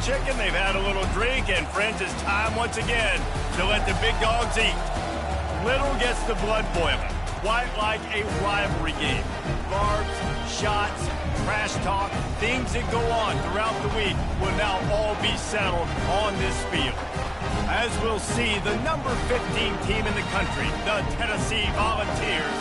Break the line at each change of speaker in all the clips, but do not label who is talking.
chicken, they've had a little drink, and friends, it's time once again to let the big dogs eat. Little gets the blood boiling, quite like a rivalry game. Barbs, shots, trash talk, things that go on throughout the week will now all be settled on this field. As we'll see, the number 15 team in the country, the Tennessee Volunteers,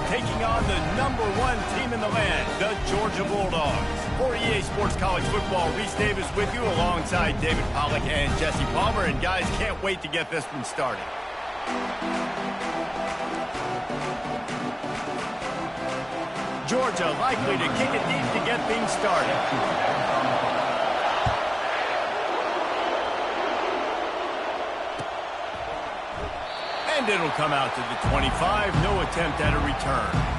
taking on the number 1 team in the land, the Georgia Bulldogs. For EA Sports College Football, Reese Davis with you alongside David Pollack and Jesse Palmer. And guys, can't wait to get this one started. Georgia likely to kick it deep to get things started. And it'll come out to the 25. No attempt at a return.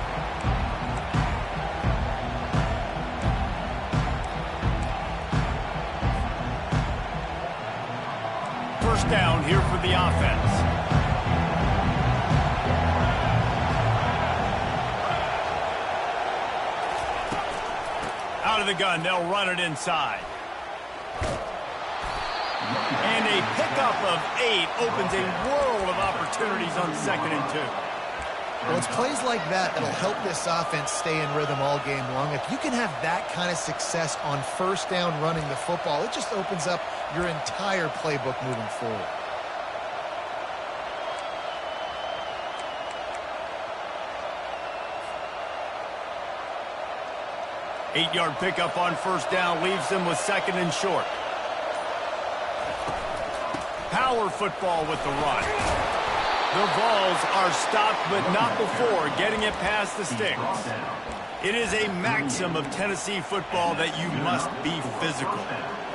First down here for the offense. Out of the gun, they'll run it inside. And a pickup of 8 opens a world of opportunities on 2nd and 2.
Well, it's plays like that that'll help this offense stay in rhythm all game long. If you can have that kind of success on first down running the football, it just opens up your entire playbook moving forward.
Eight-yard pickup on first down leaves them with 2nd and short. Power football with the run. The Vols are stopped, but not before getting it past the sticks. It is a maxim of Tennessee football that you must be physical.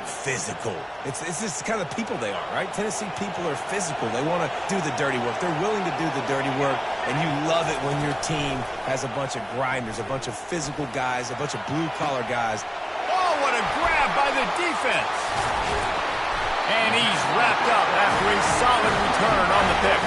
Physical. It's just the kind of people they are, right? Tennessee people are physical. They want to do the dirty work. They're willing to do the dirty work, and you love it when your team has a bunch of grinders, a bunch of physical guys, a bunch of blue-collar guys.
Oh, what a grab by the defense. And he's wrapped up after a solid return on the pick.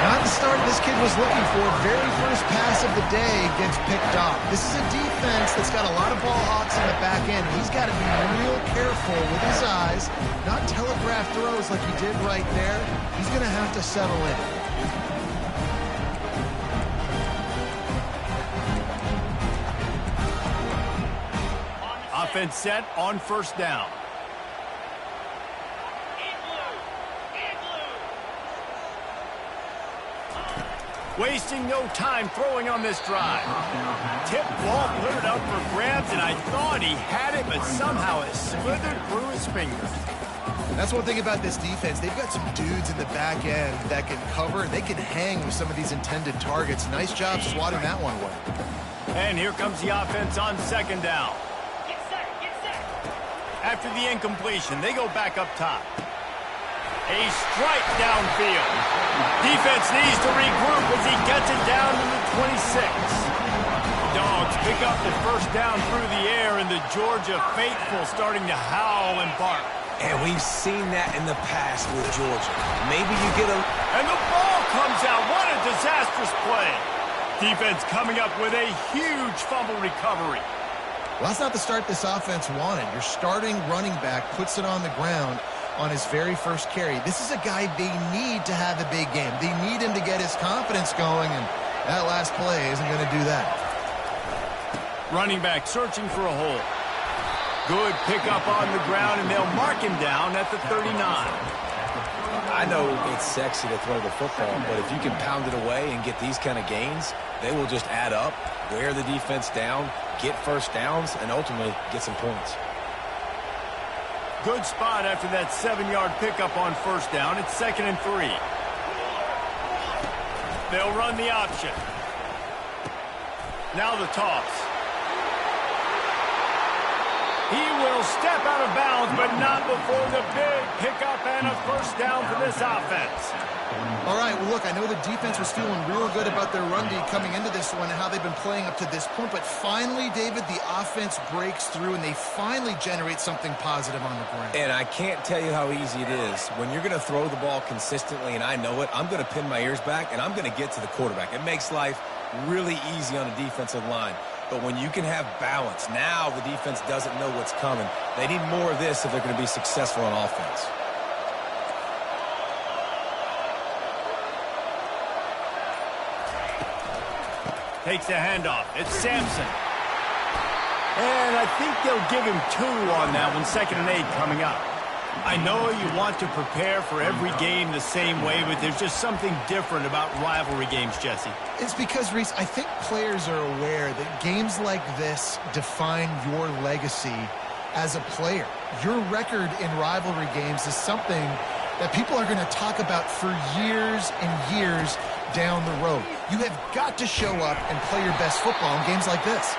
Not the start this kid was looking for. Very first pass of the day gets picked off. This is a defense that's got a lot of ball hawks in the back end. He's got to be real careful with his eyes, not telegraph throws like he did right there. He's going to have to settle in.
Offense set on first down. Wasting no time throwing on this drive. Tip ball put it up for grabs, and I thought he had it, but somehow it slithered through his fingers.
That's one thing about this defense. They've got some dudes in the back end that can cover. They can hang with some of these intended targets. Nice job swatting that one away.
And here comes the offense on 2nd down. After the incompletion, they go back up top. A strike downfield. Defense needs to regroup as he gets it down to the 26. Dogs pick up the first down through the air, and the Georgia faithful starting to howl and bark.
And we've seen that in the past with Georgia. Maybe you get a...
And the ball comes out. What a disastrous play. Defense coming up with a huge fumble recovery.
Well, that's not the start this offense wanted. Your starting running back puts it on the ground on his very first carry. This is a guy they need to have a big game. They need him to get his confidence going, and that last play isn't going to do that.
Running back searching for a hole. Good pickup on the ground, and they'll mark him down at the 39.
I know it's sexy to throw the football, but if you can pound it away and get these kind of gains, they will just add up, wear the defense down, get first downs, and ultimately get some points.
Good spot after that 7-yard pickup on first down. It's 2nd and 3. They'll run the option. Now the toss. He will step out of bounds, but not before the big pickup and a first down for this offense.
All right, well, look, I know the defense was feeling real good about their run D coming into this one and how they've been playing up to this point, but finally, David, the offense breaks through and they finally generate something positive on the ground.
And I can't tell you how easy it is. When you're going to throw the ball consistently, and I know it, I'm going to pin my ears back and I'm going to get to the quarterback. It makes life really easy on the defensive line. But when you can have balance, now the defense doesn't know what's coming. They need more of this if they're going to be successful on offense.
Takes a handoff. It's Sampson. And I think they'll give him 2 on that one. 2nd and 8 coming up. I know you want to prepare for every game the same way, but there's just something different about rivalry games, Jesse.
It's because, Reese, I think players are aware that games like this define your legacy as a player. Your record in rivalry games is something that people are going to talk about for years and years down the road. You have got to show up and play your best football in games like this.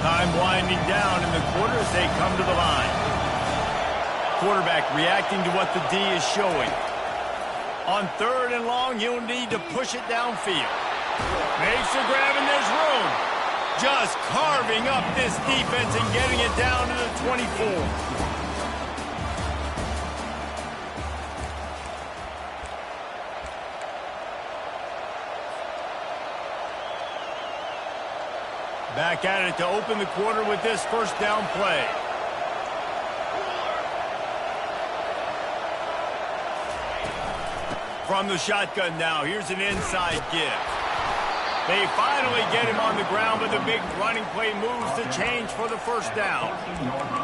Time winding down in the quarter as they come to the line. Quarterback reacting to what the D is showing. On 3rd and long, he'll need to push it downfield. Makes the grab and there's room. Just carving up this defense and getting it down to the 24. Back at it to open the quarter with this 1st down play. From the shotgun now, here's an inside give. They finally get him on the ground, but the big running play moves the change for the 1st down.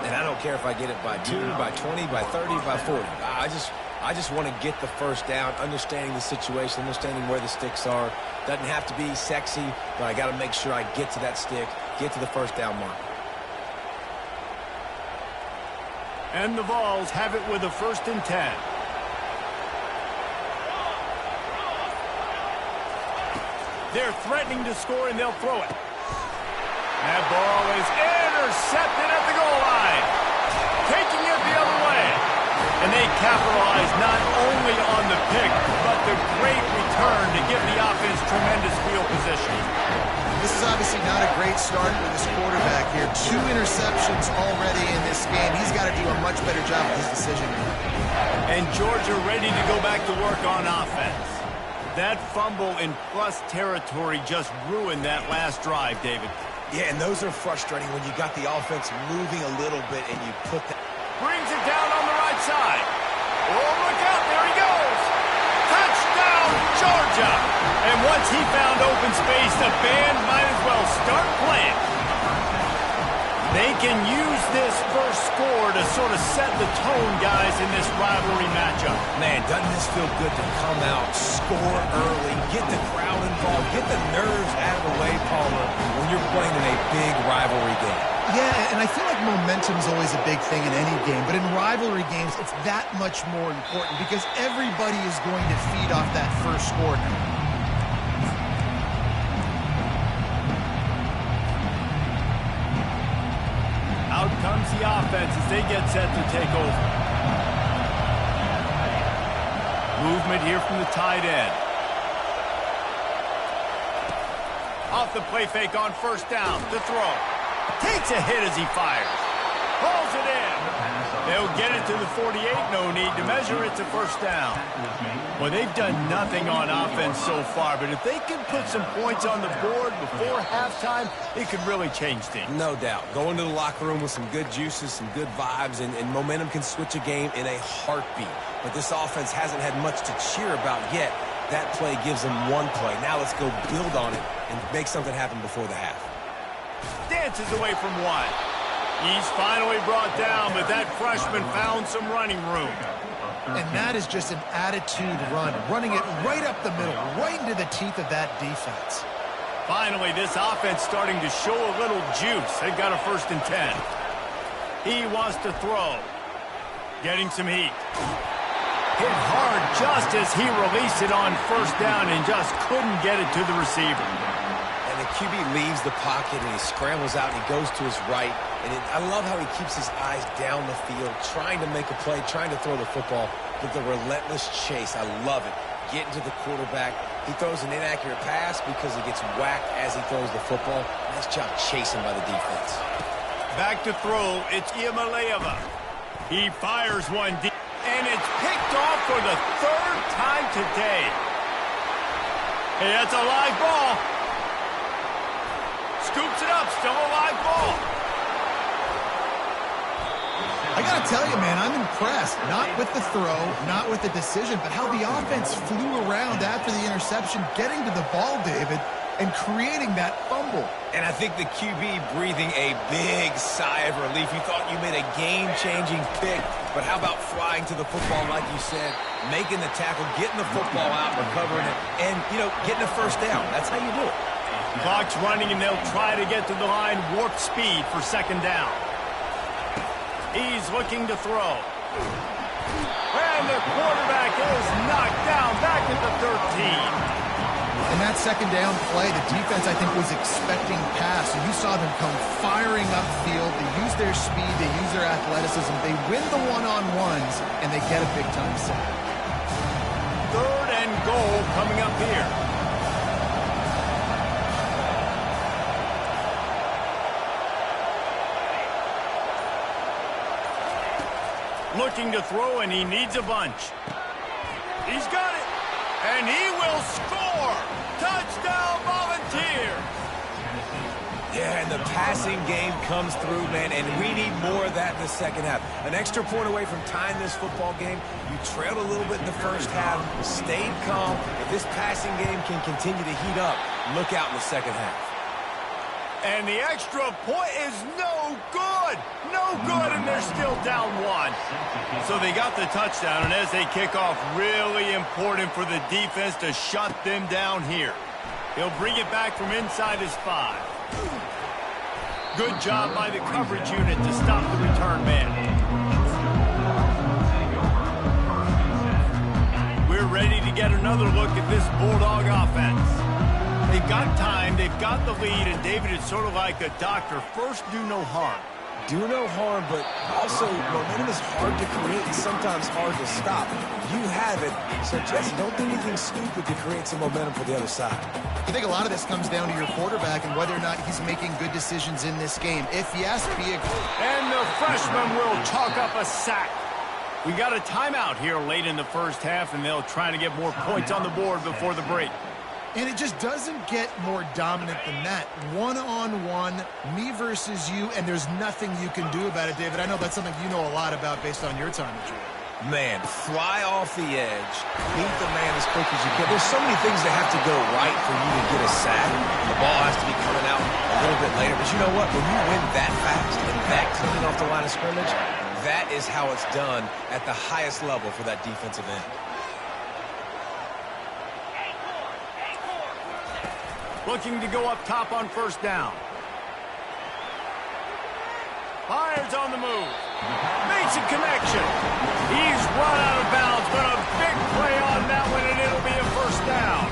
And I don't care if I get it by 2, by 20, by 30, by 40. I just want to get the 1st down, understanding the situation, understanding where the sticks are. Doesn't have to be sexy, but I got to make sure I get to that stick, get to the 1st down mark.
And the Vols have it with a 1st and 10. They're threatening to score, and they'll throw it. That ball is intercepted at the goal line. Taking it the other way. And they capitalize not only on the pick, but the great return to give the offense tremendous field position.
This is obviously not a great start for this quarterback here. 2 interceptions already in this game. He's got to do a much better job with his decision.
And Georgia ready to go back to work on offense. That fumble in plus territory just ruined that last drive, David.
Yeah, and those are frustrating when you got the offense moving a little bit and you put that...
Brings it down on the right side. Oh, look out, there he goes. Touchdown, Georgia. And once he found open space, the band might as well start playing. They can use this first score to sort of set the tone, guys, in this rivalry matchup.
Man, doesn't this feel good to come out, score early, get the crowd involved, get the nerves out of the way, Paula, when you're playing in a big rivalry game.
Yeah, and I feel like momentum's always a big thing in any game, but in rivalry games, it's that much more important because everybody is going to feed off that first score now.
Out comes the offense as they get set to take over. Movement here from the tight end. Off the play fake on 1st down. The throw. Takes a hit as he fires. Pulls it in. They'll get it to the 48. No need to measure. It's a 1st down. Well, they've done nothing on offense so far, but if they can put some points on the board before halftime, it could really change things.
No doubt. Go into the locker room with some good juices, some good vibes, and momentum can switch a game in a heartbeat. But this offense hasn't had much to cheer about yet. That play gives them one play. Now let's go build on it and make something happen before the half.
Dances away from one. He's finally brought down, but that freshman found some running room.
And that is just an attitude run, running it right up the middle, right into the teeth of that defense.
Finally, this offense starting to show a little juice. They've got a 1st and 10. He wants to throw. Getting some heat. Hit hard just as he released it on 1st down and just couldn't get it to the receiver.
And the QB leaves the pocket and he scrambles out and he goes to his right. And I love how he keeps his eyes down the field, trying to make a play, trying to throw the football, but the relentless chase. I love it. Getting to the quarterback. He throws an inaccurate pass because he gets whacked as he throws the football. Nice job chasing by the defense.
Back to throw, it's Ncaa. He fires one deep, and it's picked off for the third time today. Hey, that's a live ball. Scoops it up, still a live ball.
I got to tell you, man, I'm impressed. Not with the throw, not with the decision, but how the offense flew around after the interception, getting to the ball, David, and creating that fumble.
And I think the QB breathing a big sigh of relief. You thought you made a game-changing pick, but how about flying to the football, like you said, making the tackle, getting the football out, recovering it, and, getting a first down. That's how you do it.
Clock's running, and they'll try to get to the line, warp speed for second down. He's looking to throw. And the quarterback is knocked down back at the 13.
In that second down play, the defense, I think, was expecting pass. So you saw them come firing upfield. They use their speed. They use their athleticism. They win the one-on-ones, and they get a big-time sack.
Third and goal coming up here. Looking to throw, and he needs a bunch. He's got it, and he will score. Touchdown, Volunteers.
Yeah, and the passing game comes through, man, and we need more of that in the second half. An extra point away from tying this football game. You trailed a little bit in the first half, stayed calm. If this passing game can continue to heat up, look out in the second half.
And the extra point is no good. No good, and they're still down one. So they got the touchdown, and as they kick off, really important for the defense to shut them down here. He'll bring it back from inside his 5. Good job by the coverage unit to stop the return man. We're ready to get another look at this Bulldog offense. They've got time, they've got the lead, and David, it's sort of like a doctor. First, do no harm.
Do no harm, but also momentum is hard to create and sometimes hard to stop. You have it, so Jesse, don't do anything stupid to create some momentum for the other side.
I think a lot of this comes down to your quarterback and whether or not he's making good decisions in this game. If yes, be a...
And the freshman will chalk up a sack. We got a timeout here late in the first half, and they'll try to get more points on the board before the break.
And it just doesn't get more dominant than that. One-on-one, me versus you, and there's nothing you can do about it, David. I know that's something you know a lot about based on your time at Georgia.
Man, fly off the edge, beat the man as quick as you can. There's so many things that have to go right for you to get a sack. The ball has to be coming out a little bit later. But you know what? When you win that fast and that clean off the line of scrimmage, that is how it's done at the highest level for that defensive end.
Looking to go up top on first down. Fires on the move. Makes a connection. He's run out of bounds, but a big play on that one, and it'll be a first down.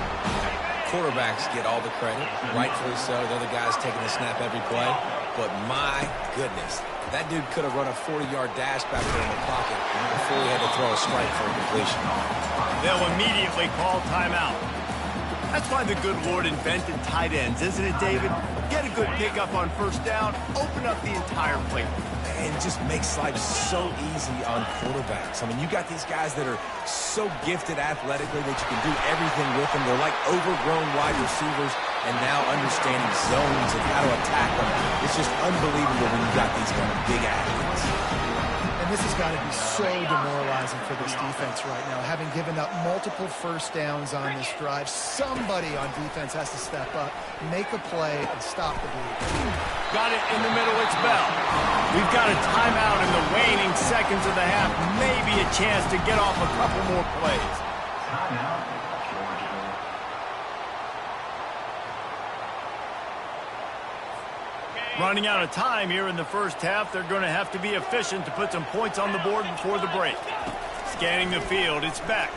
Quarterbacks get all the credit, rightfully so. They're the guys taking the snap every play. But my goodness, that dude could have run a 40-yard dash back there in the pocket before he had to throw a strike for a completion.
They'll immediately call timeout. That's why the good Lord invented tight ends, isn't it, David? Get a good pickup on first down, open up the entire plate.
And it just makes life so easy on quarterbacks. I mean, you got these guys that are so gifted athletically that you can do everything with them. They're like overgrown wide receivers, and now understanding zones and how to attack them. It's just unbelievable when you got these kind of big athletes.
And this has got to be so demoralizing for this defense right now. Having given up multiple first downs on this drive, somebody on defense has to step up, make a play, and stop the bleed.
Got it in the middle, it's Bell. We've got a timeout in the waning seconds of the half. Maybe a chance to get off a couple more plays. Running out of time here in the first half. They're going to have to be efficient to put some points on the board before the break. Scanning the field, it's Beck.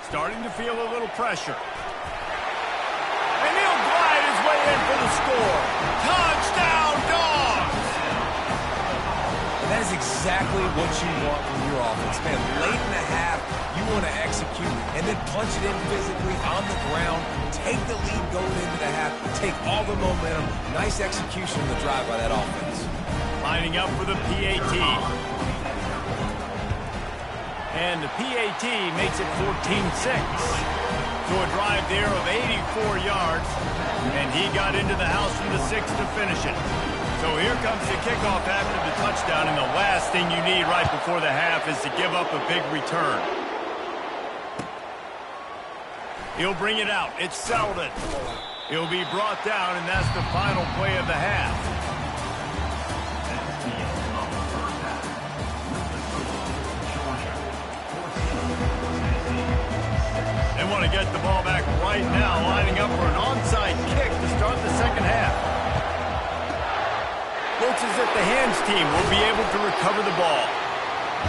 Starting to feel a little pressure. And he'll glide his way in for the score. Touchdown, Dogs!
That is exactly what you want from your offense, man. Late in the half, you want to execute and then punch it in physically on the ground, take the lead going into the half, take all the momentum. Nice execution of the drive by that offense.
Lining up for the PAT. And the PAT makes it 14-6. So a drive there of 84 yards, and he got into the house from the 6 to finish it. So here comes the kickoff after the touchdown, and the last thing you need right before the half is to give up a big return. He'll bring it out. It's Selden. He'll be brought down, and that's the final play of the half. They want to get the ball back right now, lining up for an onside kick to start the second half. Looks as if the hands team will be able to recover the ball.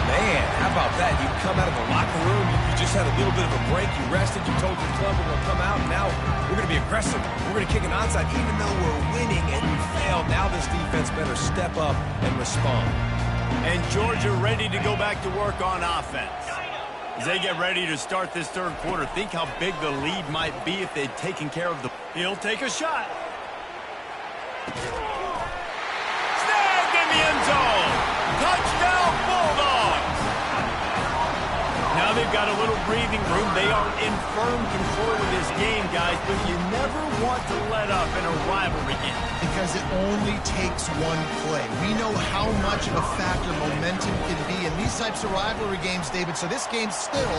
Man, how about that? You come out of the locker room, you just had a little bit of a break, you rested, you told your club we're going to come out, and now we're going to be aggressive. We're going to kick an onside even though we're winning and you failed. Now this defense better step up and respond.
And Georgia ready to go back to work on offense. As they get ready to start this third quarter, think how big the lead might be if they'd taken care of the... He'll take a shot. Snagged in the end zone. Touchdown, Bulldogs. Now they've got a little breathing room. They are in firm control of this game, guys, but you never want to let up in a rivalry game.
Because it only takes one play. We know how much of a factor momentum can be in these types of rivalry games, David, so this game's still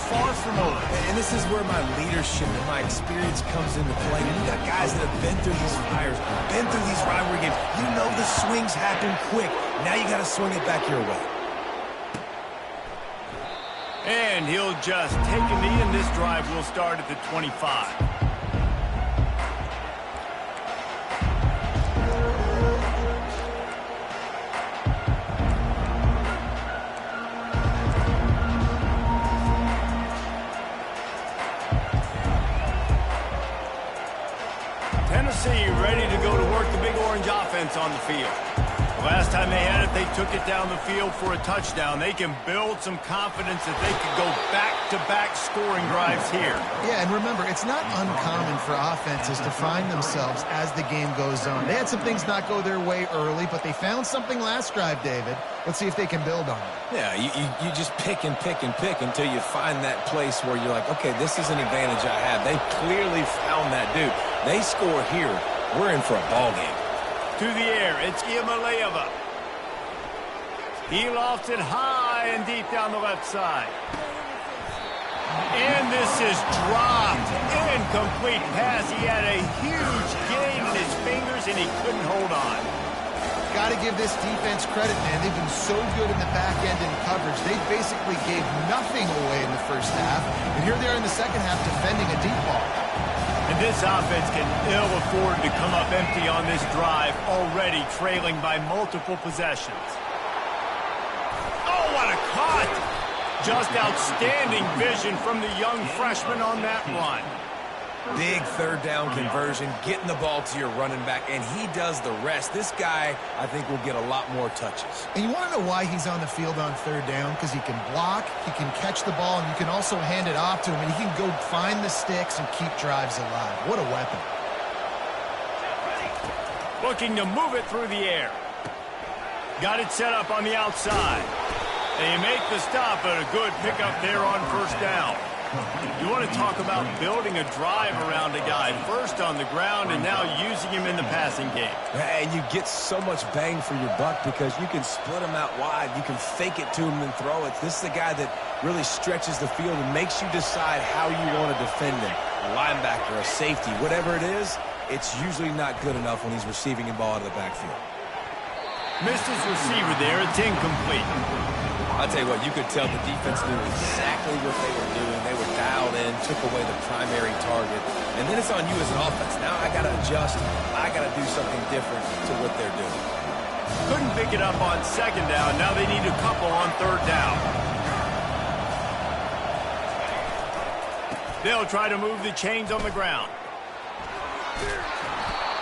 far from over.
And this is where my leadership and my experience comes into play. You got guys that have been through these fires, been through these rivalry games. You know the swings happen quick. Now you got to swing it back your way.
And he'll just take a knee, and this drive will start at the 25. Tennessee ready to go to work the Big Orange offense on the field. Last time they had it, they took it down the field for a touchdown. They can build some confidence that they could go back-to-back scoring drives here.
Yeah, and remember, it's not uncommon for offenses to find themselves as the game goes on. They had some things not go their way early, but they found something last drive, David. Let's see if they can build on it.
Yeah, you just pick and pick and pick until you find that place where you're like, okay, this is an advantage I have. They clearly found that dude. They score here. We're in for a ball game.
To the air, it's Iamaleava. He lofts it high and deep down the left side. And this is dropped. Incomplete pass. He had a huge gain in his fingers, and he couldn't hold on.
Got to give this defense credit, man. They've been so good in the back end in coverage. They basically gave nothing away in the first half. And here they are in the second half defending a deep ball.
And this offense can ill afford to come up empty on this drive, already trailing by multiple possessions. Oh, what a cut! Just outstanding vision from the young freshman on that run.
Big third down conversion, getting the ball to your running back, and he does the rest. This guy, I think, will get a lot more touches.
And you want to know why he's on the field on third down? Because he can block, he can catch the ball, and you can also hand it off to him, and he can go find the sticks and keep drives alive. What a weapon.
Looking to move it through the air. Got it set up on the outside. They make the stop, but a good pickup there on first down. You want to talk about building a drive around a guy, first on the ground and now using him in the passing game.
And you get so much bang for your buck because you can split him out wide. You can fake it to him and throw it. This is the guy that really stretches the field and makes you decide how you want to defend him. A linebacker, a safety, whatever it is, it's usually not good enough when he's receiving the ball out of the backfield.
Missed his receiver there. It's incomplete.
I'll tell you what, you could tell the defense knew exactly what they were doing. They were dialed in, took away the primary target. And then it's on you as an offense. Now I got to adjust. I got to do something different to what they're doing.
Couldn't pick it up on second down. Now they need a couple on third down. They'll try to move the chains on the ground.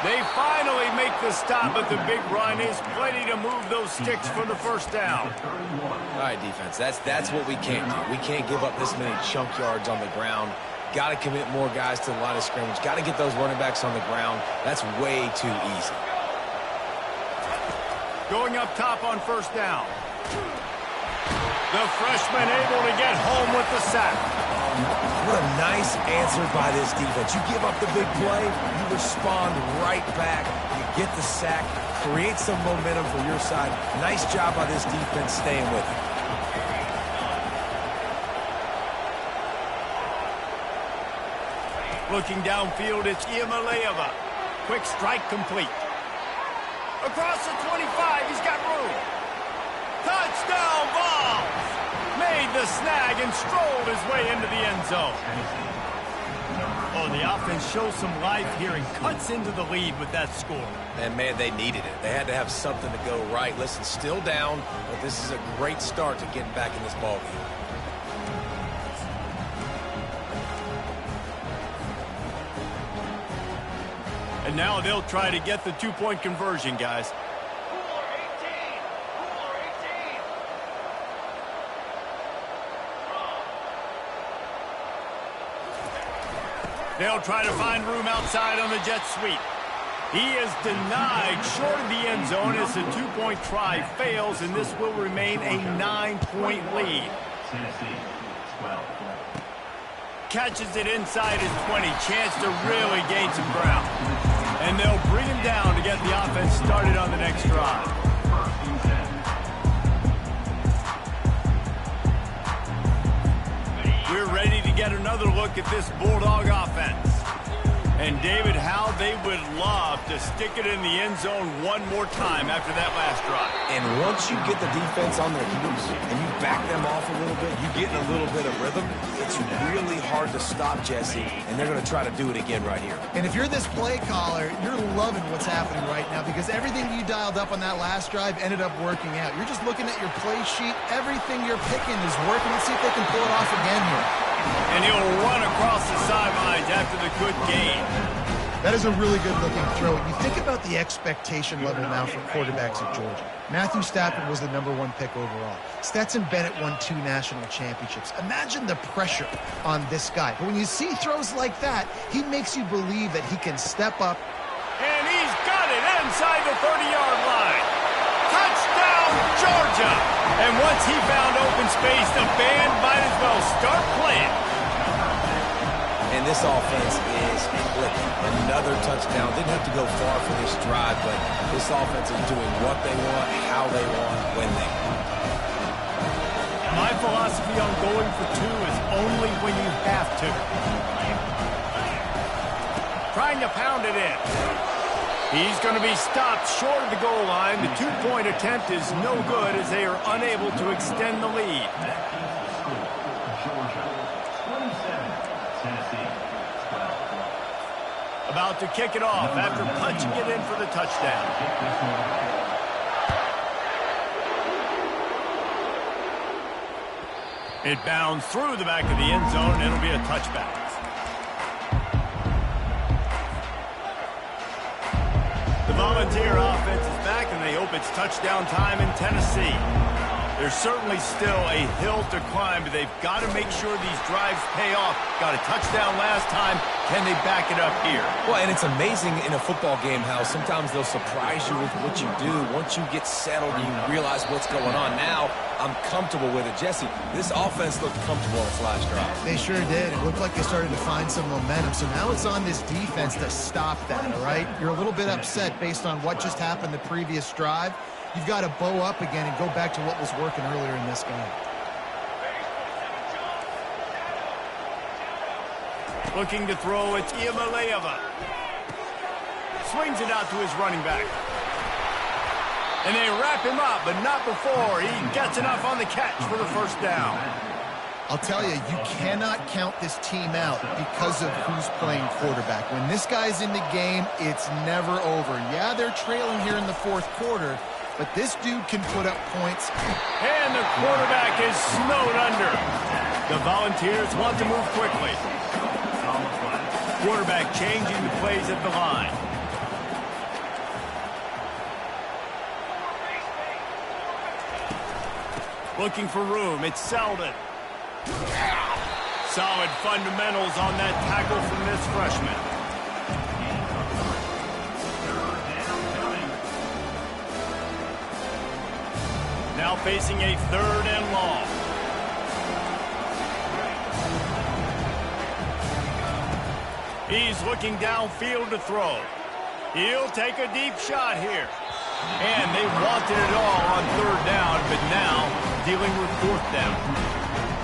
They finally make the stop, but the big run is plenty to move those sticks for the first down.
All right, defense, that's what we can't do. We can't give up this many chunk yards on the ground. Got to commit more guys to the line of scrimmage. Got to get those running backs on the ground. That's way too easy.
Going up top on first down. The freshman able to get home with the sack.
What a nice answer by this defense. You give up the big play, you respond right back. You get the sack, create some momentum for your side. Nice job by this defense staying with it.
Looking downfield, it's Ncaa. Quick strike complete. Across the 25, he's got room. Touchdown ball! Made the snag and strolled his way into the end zone. Oh, the offense shows some life here and cuts into the lead with that score.
And, man, they needed it. They had to have something to go right. Listen, still down, but this is a great start to getting back in this ballgame.
And now they'll try to get the two-point conversion, guys. They'll try to find room outside on the jet sweep. He is denied short of the end zone as the two-point try fails, and this will remain a 9-point lead. Catches it inside his 20. Chance to really gain some ground. And they'll bring him down to get the offense started on the next drive. We're ready to get another look at this Bulldog offense. And, David, how they would love to stick it in the end zone one more time after that last drive.
And once you get the defense on their heels and you back them off a little bit, you get in a little bit of rhythm, it's really hard to stop Jesse, and they're going to try to do it again right here.
And if you're this play caller, you're loving what's happening right now because everything you dialed up on that last drive ended up working out. You're just looking at your play sheet. Everything you're picking is working. Let's see if they can pull it off again here.
And he'll run across the sidelines after the good gain.
That is a really good-looking throw. You think about the expectation level now for quarterbacks at Georgia. Matthew Stafford was the #1 pick overall. Stetson Bennett won 2 national championships. Imagine the pressure on this guy. But when you see throws like that, he makes you believe that he can step up.
And he's got it inside the 30-yard line. Touchdown, Georgia! And once he found open space, the band might as well start playing.
And this offense is clicking. Another touchdown. Didn't have to go far for this drive, but this offense is doing what they want, how they want, when they want.
My philosophy on going for 2 is only when you have to. Trying to pound it in. He's going to be stopped short of the goal line. The 2-point attempt is no good as they are unable to extend the lead. About to kick it off after punching it in for the touchdown. It bounds through the back of the end zone, and it'll be a touchback. The Volunteer offense is back, and they hope it's touchdown time in Tennessee. There's certainly still a hill to climb, but they've got to make sure these drives pay off. Got a touchdown last time. Can they back it up here?
Well, and it's amazing in a football game how sometimes they'll surprise you with what you do. Once you get settled and you realize what's going on, now I'm comfortable with it. Jesse, this offense looked comfortable on its last drive.
They sure did. It looked like they started to find some momentum. So now it's on this defense to stop that, all right? You're a little bit upset based on what just happened the previous drive. You've got to bow up again and go back to what was working earlier in this game.
Looking to throw, it's Ncaa. Swings it out to his running back. And they wrap him up, but not before he gets enough on the catch for the first down.
I'll tell you, you cannot count this team out because of who's playing quarterback. When this guy's in the game, it's never over. Yeah, they're trailing here in the fourth quarter, but this dude can put up points.
And the quarterback is snowed under. The Volunteers want to move quickly. Quarterback changing the plays at the line. Looking for room. It's Selden. Solid fundamentals on that tackle from this freshman. Now facing a 3rd and long. He's looking downfield to throw. He'll take a deep shot here. And they wanted it all on 3rd down, but now dealing with 4th down.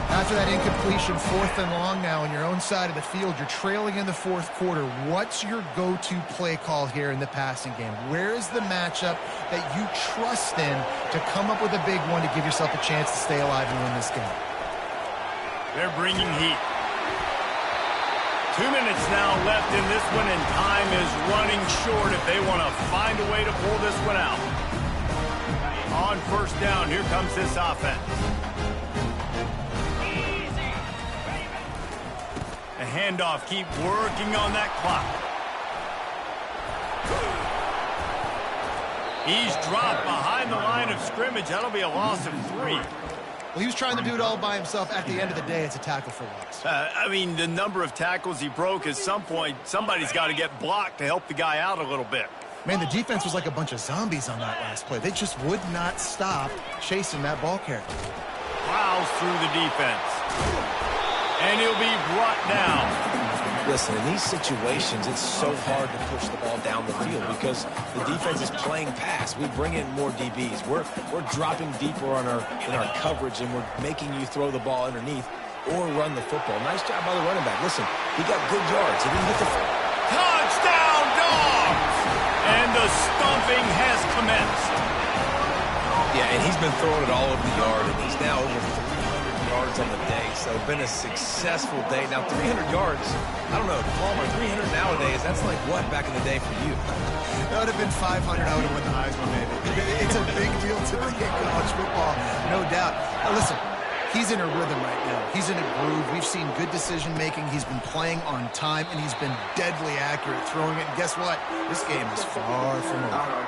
After that incompletion, 4th and long now on your own side of the field, you're trailing in the 4th quarter. What's your go-to play call here in the passing game? Where is the matchup that you trust in to come up with a big one to give yourself a chance to stay alive and win this game?
They're bringing heat. 2 minutes now left in this one, and time is running short if they want to find a way to pull this one out. On 1st down, here comes this offense. A handoff, keep working on that clock. He's dropped behind the line of scrimmage. That'll be a loss of 3.
Well, he was trying to do it all by himself. At the end of the day, it's a tackle for loss.
I mean, the number of tackles he broke, at some point, somebody's got to get blocked to help the guy out a little bit.
Man, the defense was like a bunch of zombies on that last play. They just would not stop chasing that ball carrier.
Plows through the defense. And he'll be brought down.
Listen, in these situations, it's so hard to push the ball down the field because the defense is playing pass. We bring in more DBs. We're dropping deeper in our coverage, and we're making you throw the ball underneath or run the football. Nice job by the running back. Listen, he got good yards. He didn't get the
touchdown, Dogs! And the stomping has commenced.
Yeah, and he's been throwing it all over the yard, and he's now over 300 yards on the day. So been a successful day. Now 300 yards, I don't know, Palmer, 300 nowadays, that's like what back in the day for you?
That would have been 500. I would have won the Heisman, maybe. It's a big deal to me in college football, no doubt. Now listen, he's in a rhythm right now. He's in a groove. We've seen good decision-making. He's been playing on time, and he's been deadly accurate throwing it. And guess what? This game is far from over.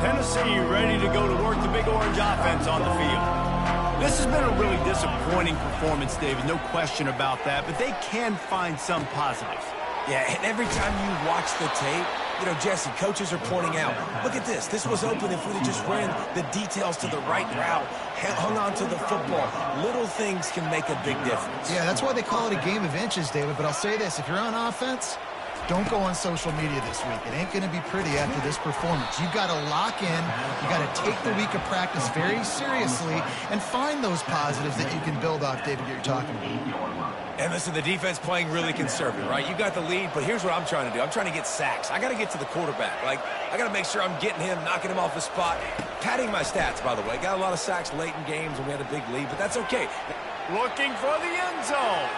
Tennessee ready to go to work the Big Orange offense on the field. This has been a really disappointing performance, David, no question about that, but they can find some positives.
Yeah, and every time you watch the tape, you know, Jesse, coaches are pointing out, look at this. This was open if we'd have just ran the details to the right route, hung on to the football. Little things can make a big difference.
Yeah, that's why they call it a game of inches, David. But I'll say this, if you're on offense, don't go on social media this week. It ain't going to be pretty after this performance. You've got to lock in. You got to take the week of practice very seriously and find those positives that you can build off, David, that you're talking about.
And listen, the defense playing really conservative, right? You got the lead, but here's what I'm trying to do. I'm trying to get sacks. I got to get to the quarterback. Like, I got to make sure I'm getting him, knocking him off the spot. Padding my stats, by the way. Got a lot of sacks late in games when we had a big lead, but that's okay.
Looking for the end zone.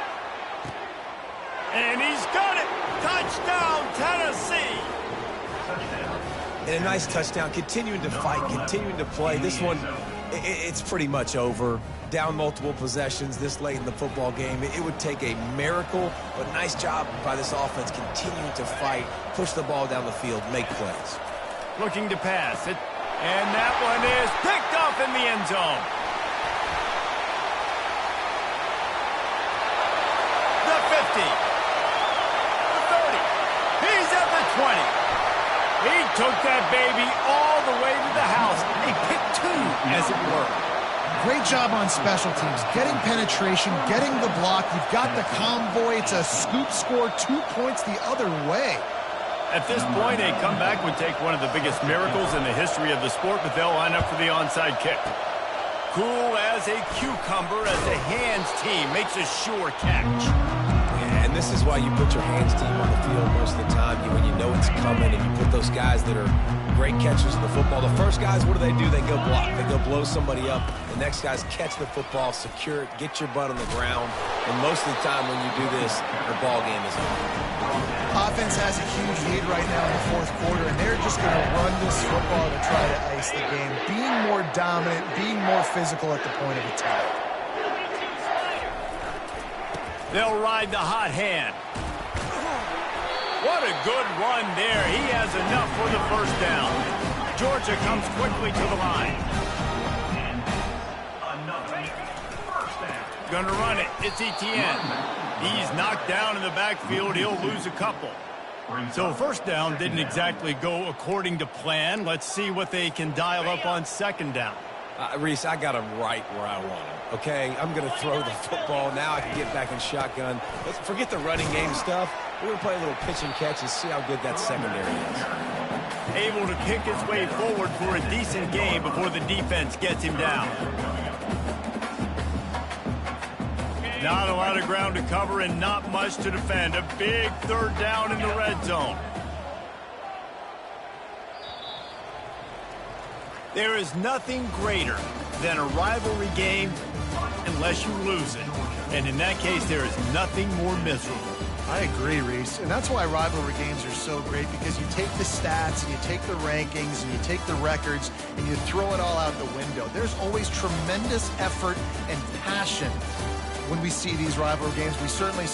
And he's got it. Touchdown, Tennessee.
And a nice touchdown. Continuing to fight, continuing to play. This one, it's pretty much over. Down multiple possessions this late in the football game. It would take a miracle, but nice job by this offense continuing to fight, push the ball down the field, make plays.
Looking to pass it. And that one is picked off in the end zone. The 50. He's at the 20. He took that baby all the way to the house. A pick two, as it were.
Great job on special teams. Getting penetration, getting the block. You've got the convoy. It's a scoop score, 2 points the other way.
At this point, a comeback would take one of the biggest miracles in the history of the sport, but they'll line up for the onside kick. Cool as a cucumber as the hands team makes a sure catch.
And this is why you put your hands team on the field most of the time. When you know it's coming and you put those guys that are great catchers of the football. The first guys, what do? They go block. They go blow somebody up. The next guys catch the football, secure it, get your butt on the ground. And most of the time when you do this, the ball game is over.
Offense has a huge lead right now in the fourth quarter, and they're just going to run this football to try to ice the game. Being more dominant, being more physical at the point of attack.
They'll ride the hot hand. What a good run there. He has enough for the first down. Georgia comes quickly to the line. Gonna run it. It's Etienne. He's knocked down in the backfield. He'll lose a couple. So first down didn't exactly go according to plan. Let's see what they can dial up on second down.
Reese, I got him right where I want him, okay? I'm going to throw the football. Now I can get back in shotgun. Let's forget the running game stuff. We're going to play a little pitch and catch and see how good that secondary is.
Able to kick his way forward for a decent game before the defense gets him down. Not a lot of ground to cover and not much to defend. A big third down in the red zone. There is nothing greater than a rivalry game unless you lose it. And in that case, there is nothing more miserable.
I agree, Reese. And that's why rivalry games are so great, because you take the stats and you take the rankings and you take the records and you throw it all out the window. There's always tremendous effort and passion when we see these rivalry games. We certainly